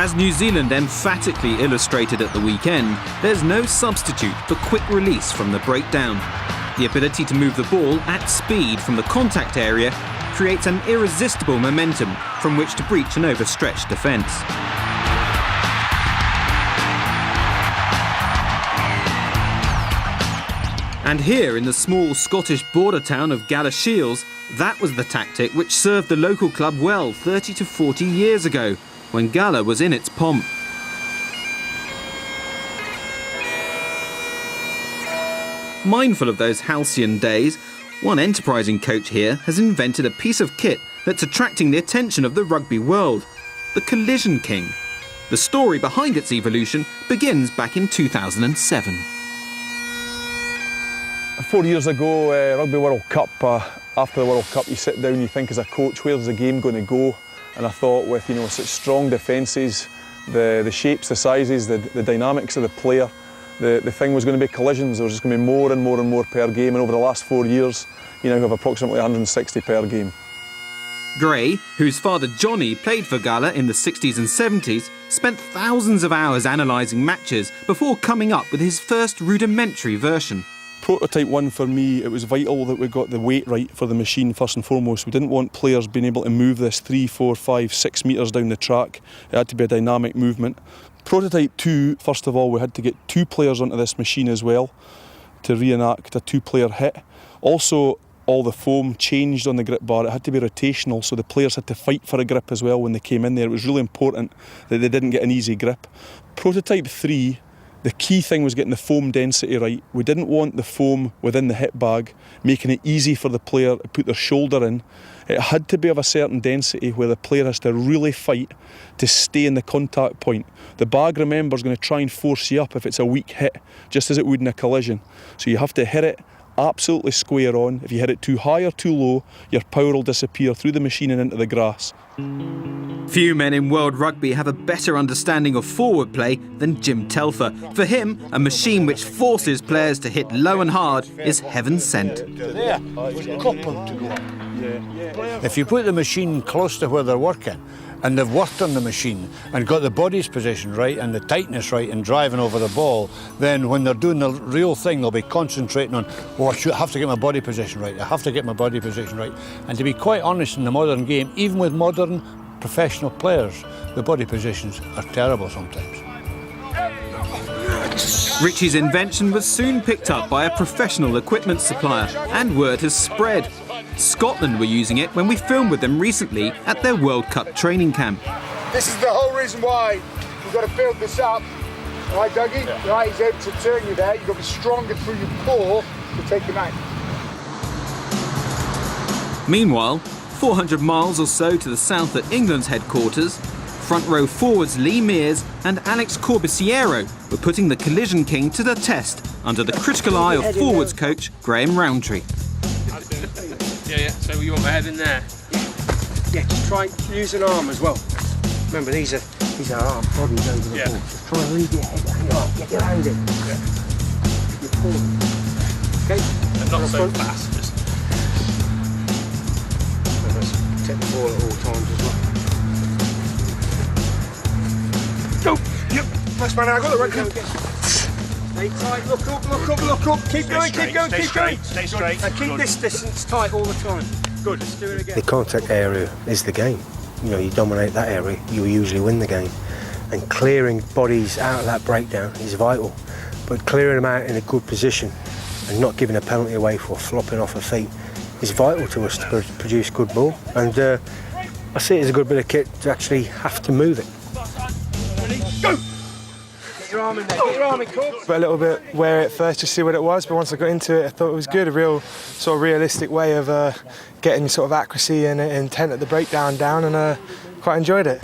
As New Zealand emphatically illustrated at the weekend, there's no substitute for quick release from the breakdown. The ability to move the ball at speed from the contact area creates an irresistible momentum from which to breach an overstretched defence. And here in the small Scottish border town of Galashiels, that was the tactic which served the local club well 30 to 40 years ago, when Gala was in its pomp. Mindful of those halcyon days, one enterprising coach here has invented a piece of kit that's attracting the attention of the rugby world, the Collision King. The story behind its evolution begins back in 2007. 4 years ago, Rugby World Cup, after the World Cup you sit down and you think as a coach, where's the game going to go? And I thought with such strong defences, the shapes, the sizes, the dynamics of the player, the thing was going to be collisions. There was just going to be more and more and more per game, and over the last 4 years you now have approximately 160 per game. Gray, whose father Johnny played for Gala in the 60s and 70s, spent thousands of hours analysing matches before coming up with his first rudimentary version. Prototype 1 for me, it was vital that we got the weight right for the machine first and foremost. We didn't want players being able to move this 3, 4, 5, 6 metres down the track. It had to be a dynamic movement. Prototype 2, first of all, we had to get 2 players onto this machine as well to reenact a 2-player hit. Also, all the foam changed on the grip bar. It had to be rotational, so the players had to fight for a grip as well when they came in there. It was really important that they didn't get an easy grip. Prototype 3, the key thing was getting the foam density right. We didn't want the foam within the hip bag, making it easy for the player to put their shoulder in. It had to be of a certain density where the player has to really fight to stay in the contact point. The bag, remember, is going to try and force you up if it's a weak hit, just as it would in a collision. So you have to hit it absolutely square on. If you hit it too high or too low, your power will disappear through the machine and into the grass. Few men in world rugby have a better understanding of forward play than Jim Telfer. For him, a machine which forces players to hit low and hard is heaven sent. If you put the machine close to where they're working, and they've worked on the machine and got the body's position right and the tightness right and driving over the ball, then when they're doing the real thing, they'll be concentrating on, oh, I have to get my body position right, I have to get my body position right. And to be quite honest, in the modern game, even with modern professional players, the body positions are terrible sometimes. Richie's invention was soon picked up by a professional equipment supplier, and word has spread. Scotland were using it when we filmed with them recently at their World Cup training camp. This is the whole reason why we've got to build this up. Right, Dougie? Yeah. Right, he's able to turn you there. You've got to be stronger through your core to take him out. Meanwhile, 400 miles or so to the south at England's headquarters, front row forwards Lee Mears and Alex Corbisiero were putting the Collision King to the test under the critical eye of forwards coach Graham Roundtree. Yeah, so you want my head in there? Yeah, just try and use an arm as well. Remember, these are arm bodies over the ball. Just try and leave your head get your hand in. Yeah. Your forward. Okay? And not so fast, just... Take the ball at all times as well. Go! Yep, first man out, I got the right go. Stay tight, look up, keep going. Stay straight. Keep this distance tight all the time. Good, let's do it again. The contact area is the game. You dominate that area, you usually win the game. And clearing bodies out of that breakdown is vital. But clearing them out in a good position and not giving a penalty away for flopping off a feet is vital to us to produce good ball. And I see it as a good bit of kit to actually have to move it. Ready? Go! Get your arm in there, get your arm in, Corb. But a little bit wary at first to see what it was, but once I got into it I thought it was good, a real sort of realistic way of getting sort of accuracy and intent at the breakdown down, and quite enjoyed it.